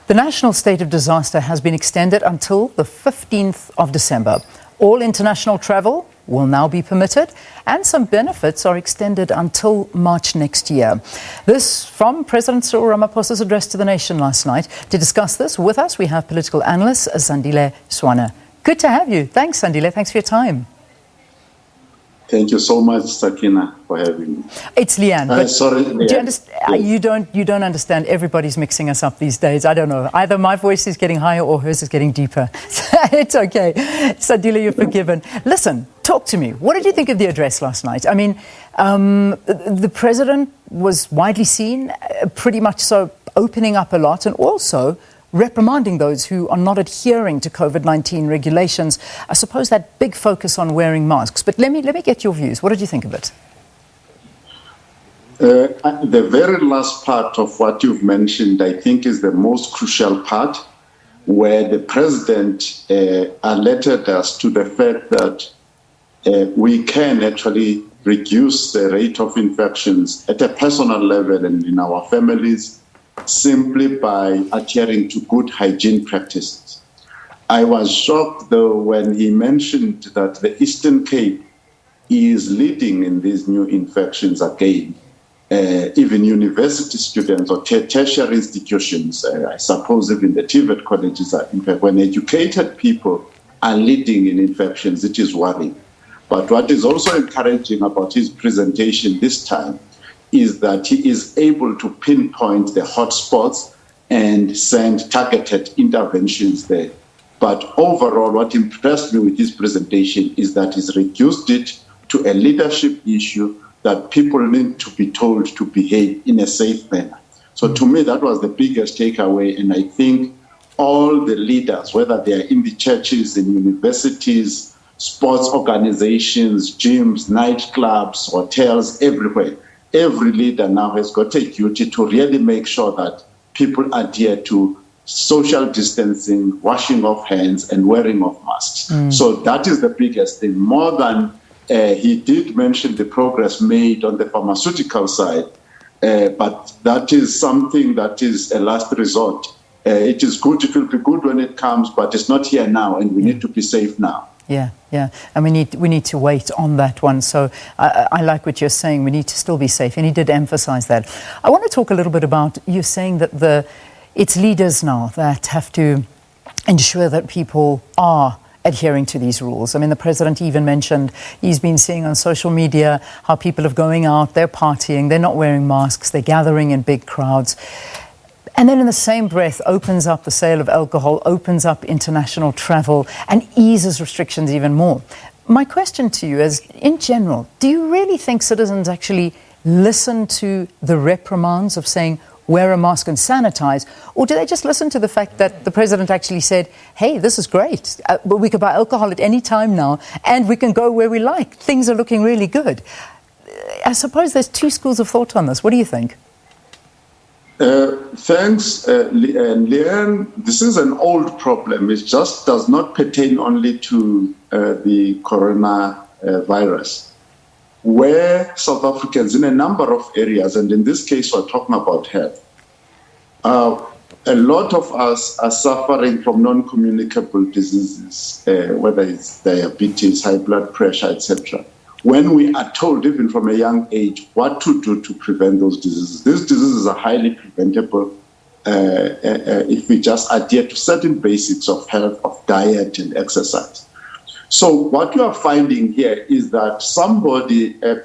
The national state of disaster has been extended until the 15th of December. All international travel will now be permitted, and some benefits are extended until March next year. This from President Cyril Ramaphosa's address to the nation last night. To discuss this with us, we have political analyst Sandile Swana. Good to have you. Thanks, Sandile. Thanks for your time. Thank you so much, Sakina, for having me. It's Leanne. But sorry, Leanne. Do you understand? You don't understand. Everybody's mixing us up these days. I don't know. Either my voice is getting higher or hers is getting deeper. It's okay. Sandile, you're forgiven. Listen, talk to me. What did you think of the address last night? I mean, the president was widely seen, pretty much so, opening up a lot, and also reprimanding those who are not adhering to COVID-19 regulations. I suppose that big focus on wearing masks. But let me get your views. What did you think of it? The very last part of what you've mentioned, I think, is the most crucial part, where the president alerted us to the fact that we can actually reduce the rate of infections at a personal level and in our families simply by adhering to good hygiene practices. I was shocked, though, when he mentioned that the Eastern Cape is leading in these new infections again. Even university students or tertiary institutions, I suppose even the TVET colleges are, in fact, when educated people are leading in infections, it is worrying. But what is also encouraging about his presentation this time is that he is able to pinpoint the hotspots and send targeted interventions there. But overall, what impressed me with his presentation is that he's reduced it to a leadership issue that people need to be told to behave in a safe manner. So to me, that was the biggest takeaway. And I think all the leaders, whether they are in the churches, in universities, sports organizations, gyms, nightclubs, hotels, everywhere, every leader now has got a duty to really make sure that people adhere to social distancing, washing of hands, and wearing of masks. So that is the biggest thing. More than he did mention the progress made on the pharmaceutical side, but that is something that is a last resort. It is good, it will be good when it comes, but it's not here now, and we need to be safe now. Yeah, and we need to wait on that one. So I like what you're saying. We need to still be safe, and he did emphasize that. I want to talk a little bit about, you saying that it's leaders now that have to ensure that people are adhering to these rules. I mean, the president even mentioned he's been seeing on social media how people are going out, they're partying, they're not wearing masks, they're gathering in big crowds. And then in the same breath opens up the sale of alcohol, opens up international travel, and eases restrictions even more. My question to you is, in general, do you really think citizens actually listen to the reprimands of saying, wear a mask and sanitize, or do they just listen to the fact that the president actually said, hey, this is great, but we can buy alcohol at any time now, and we can go where we like. Things are looking really good. I suppose there's two schools of thought on this. What do you think? Thanks, Leanne. This is an old problem. It just does not pertain only to the coronavirus, where South Africans in a number of areas, and in this case we're talking about health, a lot of us are suffering from non-communicable diseases, whether it's diabetes, high blood pressure, etc. When we are told, even from a young age, what to do to prevent those diseases. These diseases are highly preventable if we just adhere to certain basics of health, of diet and exercise. So what you are finding here is that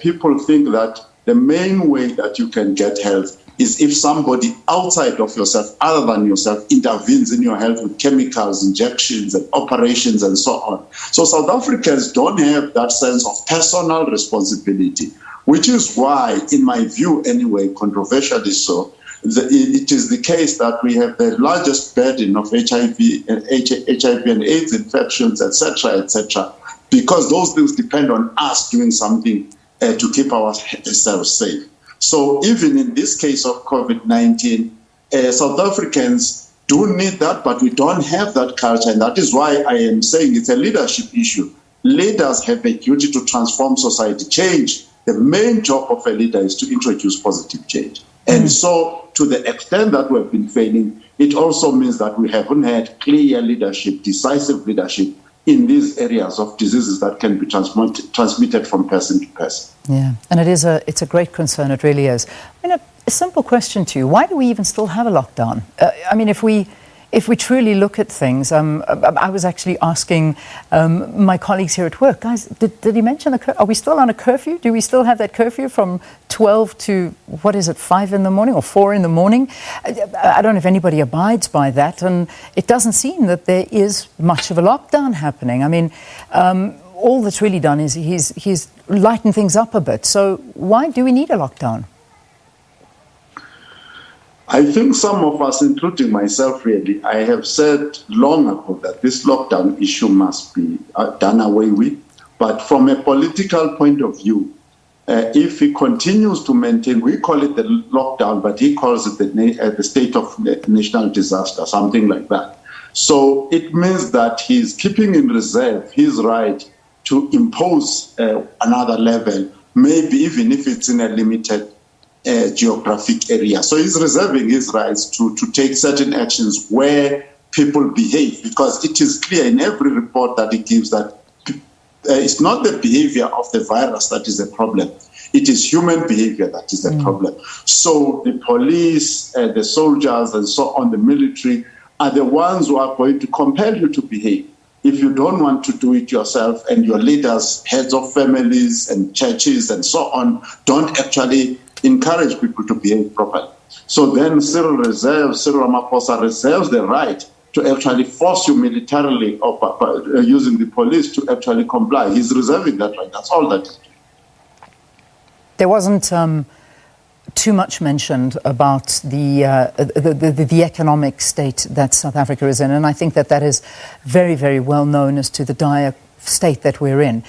people think that the main way that you can get health is if somebody outside of yourself, other than yourself, intervenes in your health with chemicals, injections, and operations, and so on. So South Africans don't have that sense of personal responsibility, which is why, in my view anyway, controversially so, it is the case that we have the largest burden of HIV and AIDS infections, etc., because those things depend on us doing something to keep ourselves safe. So even in this case of COVID-19, South Africans do need that, but we don't have that culture. And that is why I am saying it's a leadership issue. Leaders have a duty to transform society. Change, the main job of a leader is to introduce positive change. And so to the extent that we've been failing, it also means that we haven't had clear leadership, decisive leadership in these areas of diseases that can be transmitted from person to person. Yeah, and it's a great concern, it really is. I mean, a simple question to you, why do we even still have a lockdown? I mean, if we truly look at things, I was actually asking my colleagues here at work, guys, did he mention are we still on a curfew? Do we still have that curfew from 12 to, 5 in the morning or 4 in the morning? I don't know if anybody abides by that, and it doesn't seem that there is much of a lockdown happening. I mean, all that's really done is he's lightened things up a bit. So why do we need a lockdown? I think some of us, including myself really, I have said long ago that this lockdown issue must be done away with. But from a political point of view, if he continues to maintain, we call it the lockdown, but he calls it the state of national disaster, something like that. So it means that he's keeping in reserve his right to impose another level, maybe even if it's in a limited geographic area. So he's reserving his rights to take certain actions where people behave, because it is clear in every report that he gives that it's not the behavior of the virus that is a problem. It is human behavior that is a problem. So the police, the soldiers, and so on, the military, are the ones who are going to compel you to behave. If you don't want to do it yourself, and your leaders, heads of families and churches and so on, don't actually encourage people to behave properly. So then Cyril Ramaphosa reserves the right to actually force you militarily or using the police to actually comply. He's reserving that right. That's all that is. There wasn't too much mentioned about the economic state that South Africa is in, and I think that is very, very well known as to the dire state that we're in.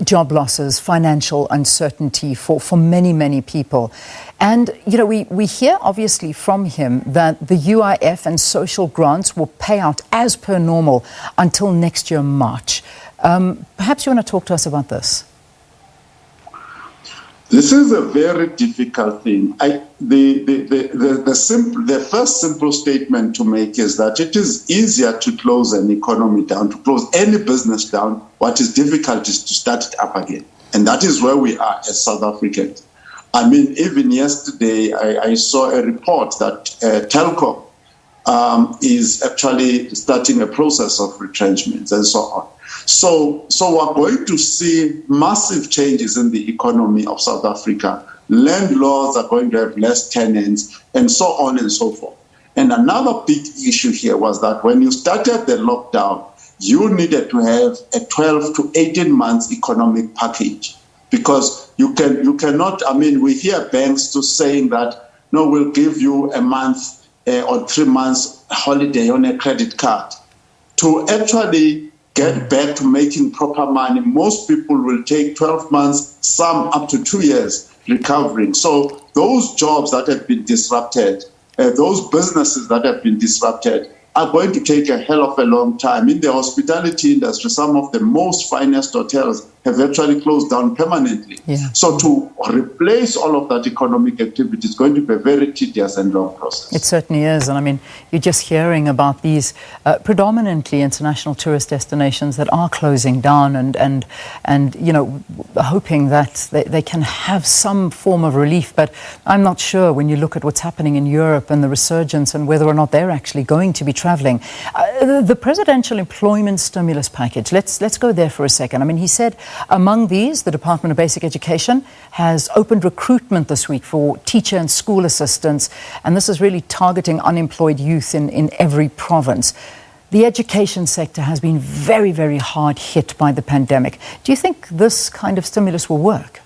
Job losses, financial uncertainty for many, many people. And, you know, we hear obviously from him that the UIF and social grants will pay out as per normal until next year, March. Perhaps you want to talk to us about this? This is a very difficult thing. The first simple statement to make is that it is easier to close an economy down, to close any business down. What is difficult is to start it up again. And that is where we are as South Africans. I mean, even yesterday, I saw a report that Telkom is actually starting a process of retrenchments and so on. So we're going to see massive changes in the economy of South Africa. Landlords are going to have less tenants and so on and so forth. And another big issue here was that when you started the lockdown, you needed to have a 12 to 18 months economic package, because you cannot, I mean, we hear banks to saying that, no, we'll give you a month or 3 months holiday on a credit card. To actually get back to making proper money, most people will take 12 months, some up to 2 years recovering. So those jobs that have been disrupted, those businesses that have been disrupted are going to take a hell of a long time. In the hospitality industry, some of the most finest hotels have actually closed down permanently. Yeah. So to replace all of that economic activity is going to be a very tedious and long process. It certainly is. And I mean, you're just hearing about these predominantly international tourist destinations that are closing down and you know, hoping that they can have some form of relief. But I'm not sure when you look at what's happening in Europe and the resurgence and whether or not they're actually going to be traveling. The presidential employment stimulus package, let's go there for a second. I mean, he said among these, the Department of Basic Education has opened recruitment this week for teacher and school assistants, and this is really targeting unemployed youth in every province. The education sector has been very, very hard hit by the pandemic. Do you think this kind of stimulus will work?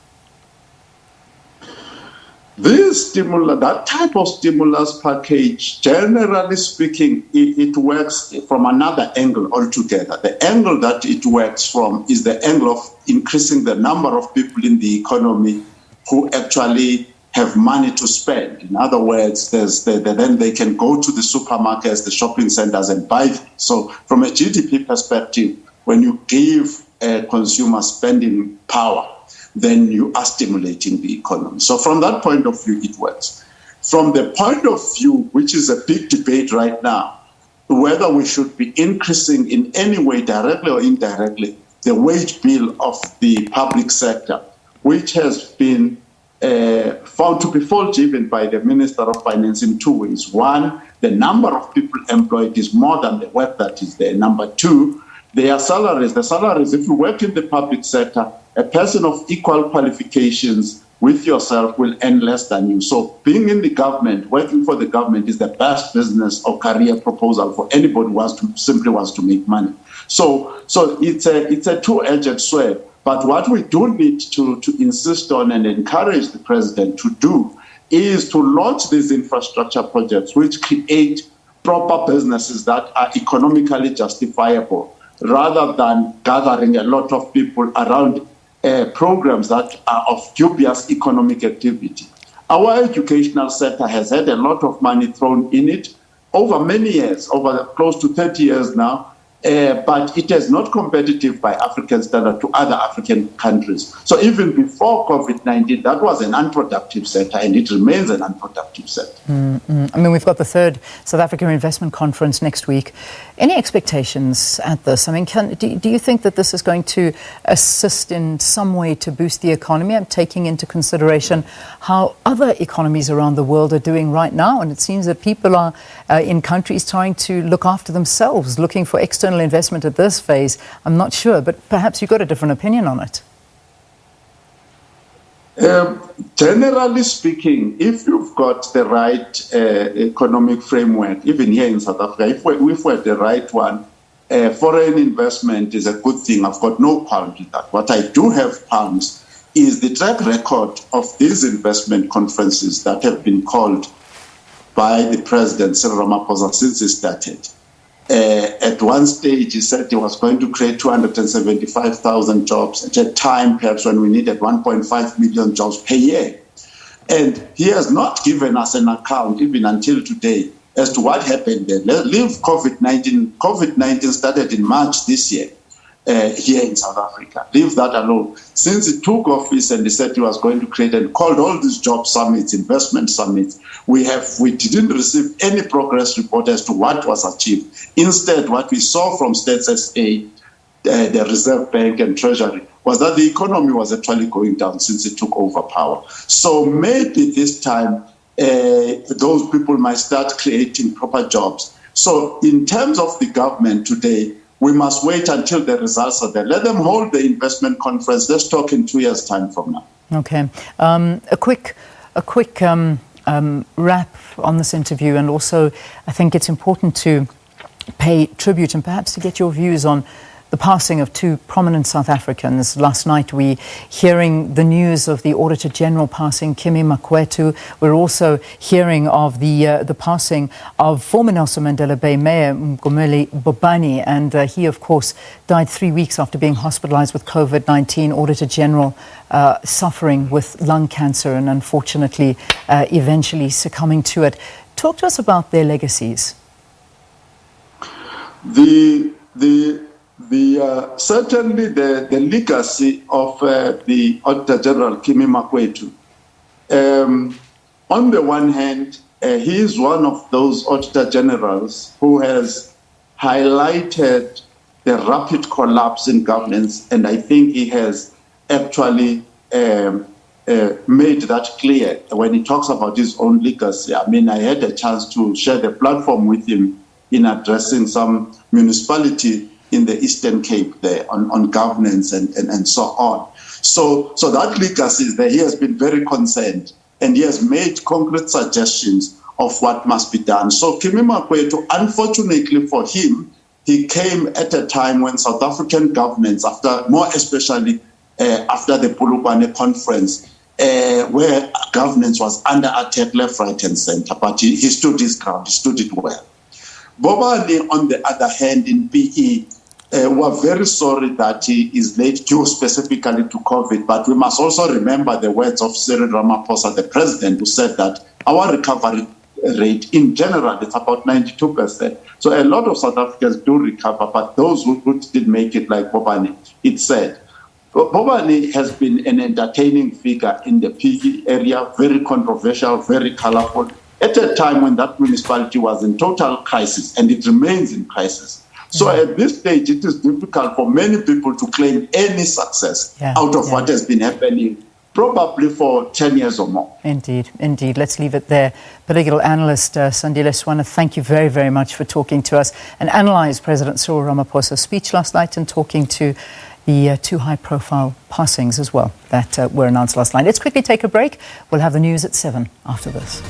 That type of stimulus package, generally speaking, it works from another angle altogether. The angle that it works from is the angle of increasing the number of people in the economy who actually have money to spend. In other words, then they can go to the supermarkets, the shopping centers, and buy things. So from a GDP perspective, when you give consumer spending power, then you are stimulating the economy. So from that point of view, it works. From the point of view, which is a big debate right now, whether we should be increasing in any way, directly or indirectly, the wage bill of the public sector, which has been found to be faulty even by the Minister of Finance in two ways. One, the number of people employed is more than the work that is there. Number two, their salaries. The salaries, if you work in the public sector, a person of equal qualifications with yourself will earn less than you. So being in the government, working for the government is the best business or career proposal for anybody who simply wants to make money. So it's a two-edged sword. But what we do need to insist on and encourage the president to do is to launch these infrastructure projects which create proper businesses that are economically justifiable, rather than gathering a lot of people around programs that are of dubious economic activity. Our educational sector has had a lot of money thrown in it over many years, over close to 30 years now, but it is not competitive by African standard to other African countries. So even before COVID-19, that was an unproductive sector, and it remains an unproductive sector. I mean, we've got the third South African Investment Conference next week. Any expectations at this? I mean, do you think that this is going to assist in some way to boost the economy? I'm taking into consideration how other economies around the world are doing right now, and it seems that people are in countries trying to look after themselves, looking for external investment at this phase. I'm not sure, but perhaps you've got a different opinion on it. Generally speaking, if you've got the right economic framework, even here in South Africa, if we're the right one, foreign investment is a good thing. I've got no qualms with that. What I do have qualms is the track record of these investment conferences that have been called by the President Cyril Ramaphosa since he started. At one stage, he said he was going to create 275,000 jobs at a time perhaps when we needed 1.5 million jobs per year. And he has not given us an account, even until today, as to what happened there. Leave COVID-19. COVID-19 started in March this year here in South Africa. Leave that alone. Since he took office and he said he was going to create and called all these job summits, investment summits, we didn't receive any progress report as to what was achieved. Instead, what we saw from States SA, the Reserve Bank and Treasury, was that the economy was actually going down since it took over power. So maybe this time, those people might start creating proper jobs. So in terms of the government today, we must wait until the results are there. Let them hold the investment conference. Let's talk in 2 years' time from now. Okay. A quick wrap on this interview, and also I think it's important to pay tribute and perhaps to get your views on the passing of two prominent South Africans. Last night we hearing the news of the Auditor General passing, Kimi Makwetu. We're also hearing of the passing of former Nelson Mandela Bay Mayor Mgomeli Bobani, and he of course died 3 weeks after being hospitalized with COVID-19. Auditor General suffering with lung cancer and unfortunately eventually succumbing to it. Talk to us about their legacies. Certainly the legacy of the Auditor General Kimi Makwetu. On the one hand, he is one of those Auditor Generals who has highlighted the rapid collapse in governance, and I think he has actually made that clear when he talks about his own legacy. I mean, I had a chance to share the platform with him in addressing some municipality in the Eastern Cape there on governance and so on. So that legacy is there. He has been very concerned, and he has made concrete suggestions of what must be done. So Kimi Makwetu, unfortunately for him, he came at a time when South African governments, more especially after the Polokwane conference, where governance was under attack left, right, and center, but he stood his ground, he stood it well. Bobani, on the other hand, in PE, we're very sorry that he is late due specifically to COVID, but we must also remember the words of Cyril Ramaphosa, the president, who said that our recovery rate in general is about 92%. So a lot of South Africans do recover, but those who did make it, like Bobani, it's sad. Bobani has been an entertaining figure in the PG area, very controversial, very colorful, at a time when that municipality was in total crisis, and it remains in crisis. So at this stage, it is difficult for many people to claim any success out of what has been happening, probably for 10 years or more. Indeed, indeed. Let's leave it there. Political analyst Sandile Swana, thank you very, very much for talking to us and analyse President Cyril Ramaphosa's speech last night and talking to the two high-profile passings as well that were announced last night. Let's quickly take a break. We'll have the news at 7 after this.